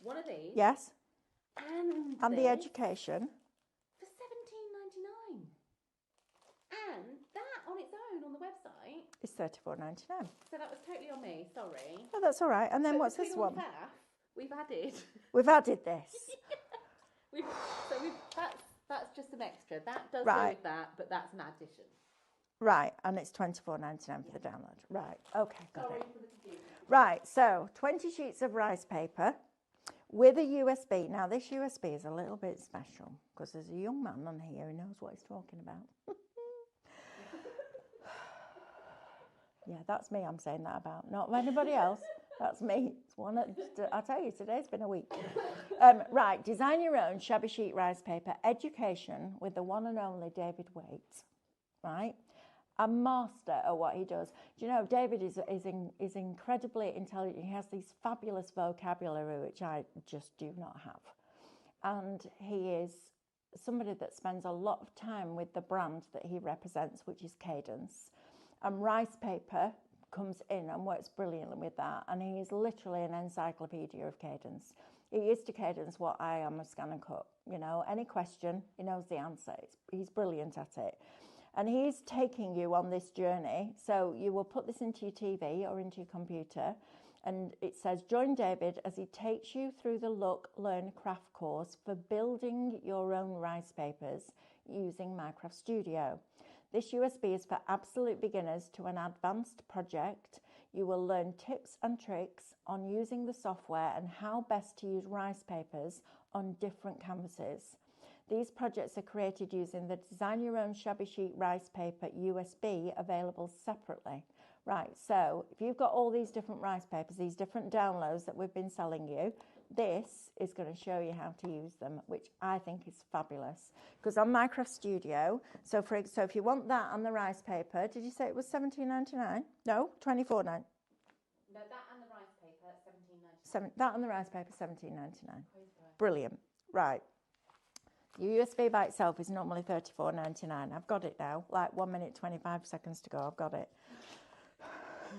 One of these. Yes. And the education. For $17.99. And that on its own on the website... Is $34.99. So that was totally on me, sorry. Oh, that's all right. And then what's this one? We've added... We've added this. That's just an extra. That does Right. go with that, but that's an addition. Right, and it's $24.99 for the download. Right, okay, got Sorry it. for the confusion. Right, so 20 sheets of rice paper with a USB. Now, this USB is a little bit special because there's a young man on here who knows what he's talking about. Yeah, that's me I'm saying that about, not anybody else. That's me. It's one. I tell you, today's been a week. Right, design your own shabby chic rice paper education with the one and only David Waite. Right, a master at what he does. Do you know David is incredibly intelligent. He has these fabulous vocabulary which I just do not have, and he is somebody that spends a lot of time with the brand that he represents, which is Cadence, and rice paper comes in and works brilliantly with that, and he is literally an encyclopedia of Cadence. He is to Cadence what I am a scan and cut. Any question, he knows the answer. He's brilliant at it, and he's taking you on this journey. So you will put this into your TV or into your computer, and it says join David as he takes you through the Look, Learn, Craft course for building your own rice papers using Minecraft Studio. This USB is for absolute beginners to an advanced project. You will learn tips and tricks on using the software and how best to use rice papers on different canvases. These projects are created using the Design Your Own Shabby Chic Rice Paper USB available separately. Right, so if you've got all these different rice papers, these different downloads that we've been selling you, this is going to show you how to use them, which I think is fabulous. Because on Minecraft Studio, so if you want that and the rice paper, did you say it was $17.99? No, $24.99. No, that and the rice paper, $17.99. That and the rice paper, $17.99. Brilliant. Right. Your USB by itself is normally $34.99. I've got it now. Like 1 minute, 25 seconds to go. I've got it.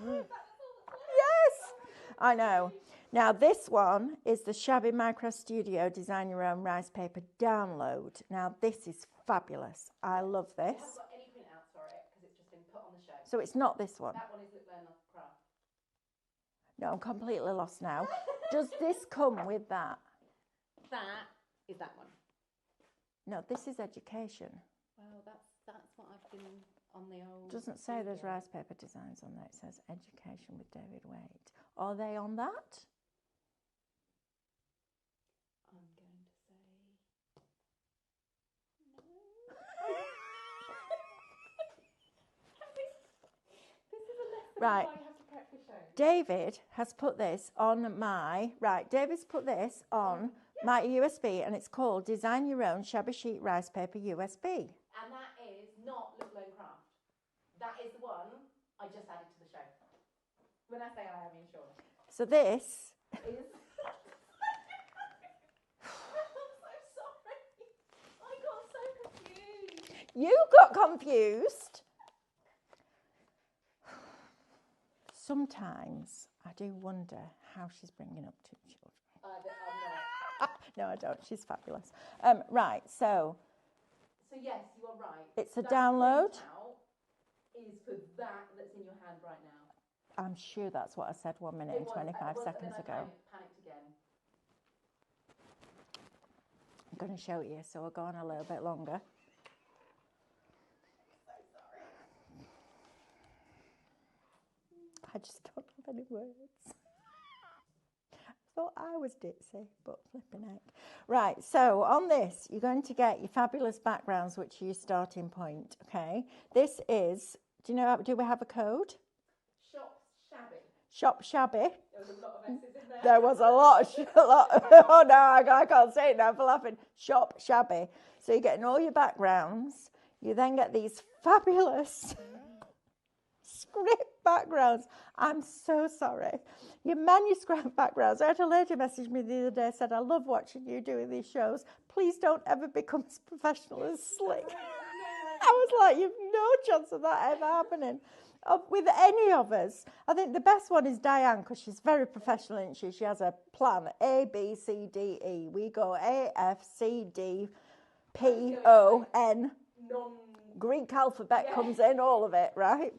Yes, I know. Now, this one is the Shabby Minecraft Studio Design Your Own Rice Paper download. Now, this is fabulous. I love this. I haven't got any printouts for it because it's just been put on the show. So it's not this one? That one is Look, Learn, Craft. No, I'm completely lost now. Does this come with that? That is that one. No, this is education. Well, that's what I've been on the old... Doesn't say there's rice paper designs on there. It says education with David Waite. Are they on that? I'm going to say no. This is a lesson Right. I have to prep the show. David has put this on my... Right, David's put this on my USB, and it's called Design Your Own Shabby Chic Rice Paper USB. And that is not Look, Learn, Craft. That is the one I just added to the show. When I say I mean Sean. So this... Is... I'm so sorry. I got so confused. You got confused. Sometimes I do wonder how she's bringing up two children. I'm not. No, I don't. She's fabulous. Right, so... So yes, you are right. It's a That download. printout is for that's in your hand right now. I'm sure that's what I said 1 minute and 25 seconds ago. Panicked again. I'm going to show you, so we'll go on a little bit longer. So sorry. I just don't have any words. Thought I was ditzy, but flipping heck. Right, so on this, you're going to get your fabulous backgrounds, which are your starting point, okay? This is, do we have a code? Shop Shabby. Shop Shabby. There was a lot of S's in there. There was a lot. Oh no, I can't say it now for laughing. Shop Shabby. So you're getting all your backgrounds. You then get these fabulous script backgrounds. I'm so sorry. Your manuscript backgrounds. I had a lady message me the other day, said, I love watching you doing these shows. Please don't ever become as professional as Slick. I was like, you've no chance of that ever happening. With any of us. I think the best one is Diane, because she's very professional, isn't she? She has a plan, A, B, C, D, E. We go A, F, C, D, P, O, N. Greek alphabet comes in, all of it, right?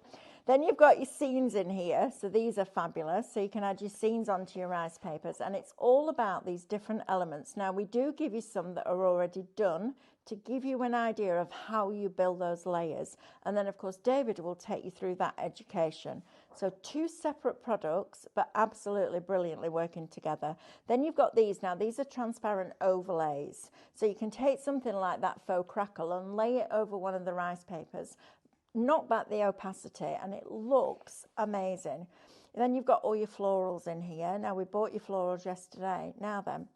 Then you've got your scenes in here. So these are fabulous. So you can add your scenes onto your rice papers. And it's all about these different elements. Now, we do give you some that are already done to give you an idea of how you build those layers. And then, of course, David will take you through that education. So 2 separate products, but absolutely brilliantly working together. Then you've got these. Now, these are transparent overlays. So you can take something like that faux crackle and lay it over one of the rice papers, knock back the opacity, and it looks amazing. And then you've got all your florals in here. Now, we bought your florals yesterday. Now then,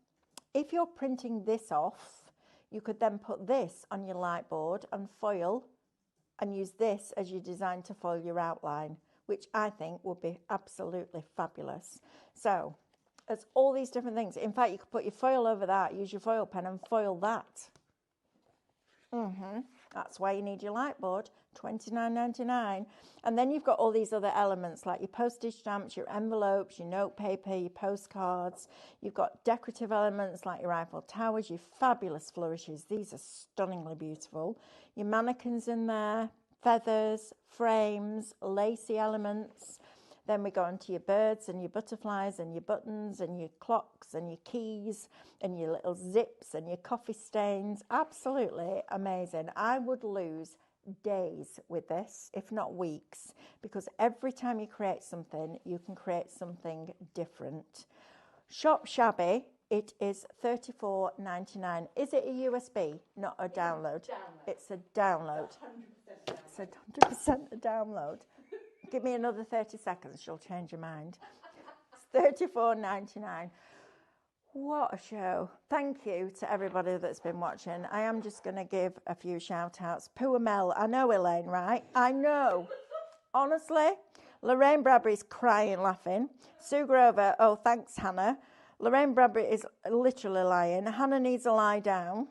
if you're printing this off, you could then put this on your light board and foil and use this as your design to foil your outline, which I think would be absolutely fabulous. So there's all these different things. In fact, you could put your foil over that, use your foil pen and foil that. That's why you need your light board, $29.99. And then you've got all these other elements like your postage stamps, your envelopes, your note paper, your postcards. You've got decorative elements like your Eiffel Towers, your fabulous flourishes. These are stunningly beautiful. Your mannequins in there, feathers, frames, lacy elements. Then we go on to your birds and your butterflies and your buttons and your clocks and your keys and your little zips and your coffee stains. Absolutely amazing. I would lose days with this, if not weeks, because every time you create something, you can create something different. Shop Shabby, it is $34.99. Is it a USB, not a download? It's a download. It's 100% a download. Give me another 30 seconds, she'll change your mind. It's $34.99. What a show. Thank you to everybody that's been watching. I am just going to give a few shout outs. Poor Mel, I know Elaine, right? I know. Honestly, Lorraine Bradbury's crying, laughing. Sue Grover, oh, thanks, Hannah. Lorraine Bradbury is literally lying. Hannah needs a lie down.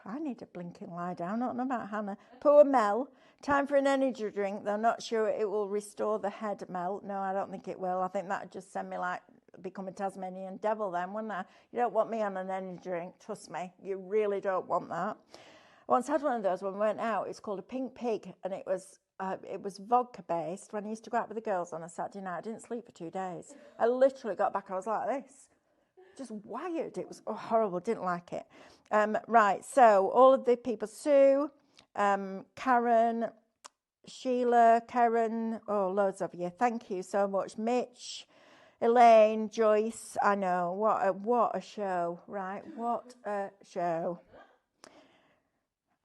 I need a blinking lie down, I don't know about Hannah. Poor Mel. Time for an energy drink. They're not sure it will restore the head, Mel. No, I don't think it will. I think that would just send me like become a Tasmanian devil then, wouldn't I? You don't want me on an energy drink, trust me. You really don't want that. I once had one of those when we went out. It's called a Pink Pig, and it was vodka based. When I used to go out with the girls on a Saturday night, I didn't sleep for 2 days. I literally got back, I was like this. Just wired. It was horrible, didn't like it. Right, so all of the people, Sue, Karen, Sheila, Karen, oh, loads of you. Thank you so much. Mitch, Elaine, Joyce, I know, what a show, right? What a show.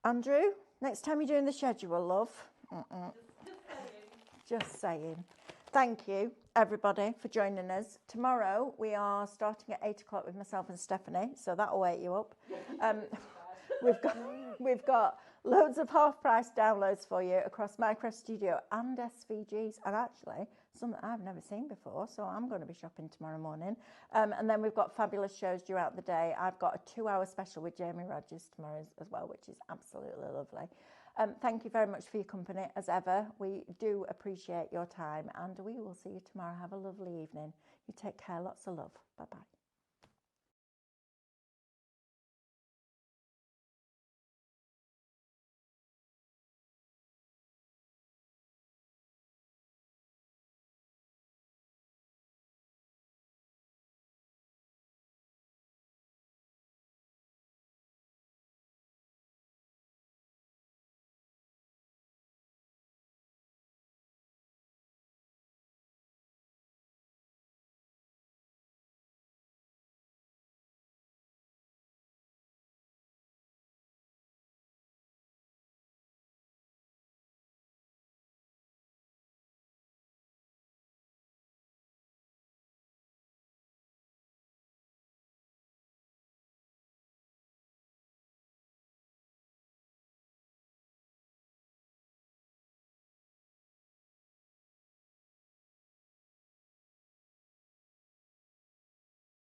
Andrew, next time you're doing the schedule, love. Just saying. Thank you, everybody, for joining us. Tomorrow, we are starting at 8 o'clock with myself and Stephanie, so that'll wake you up. We've got loads of half-price downloads for you across Minecraft Studio and SVGs, and actually some that I've never seen before, so I'm going to be shopping tomorrow morning. And then we've got fabulous shows throughout the day. I've got a 2-hour special with Jamie Rogers tomorrow as well, which is absolutely lovely. Thank you very much for your company, as ever. We do appreciate your time, and we will see you tomorrow. Have a lovely evening. You take care. Lots of love. Bye-bye.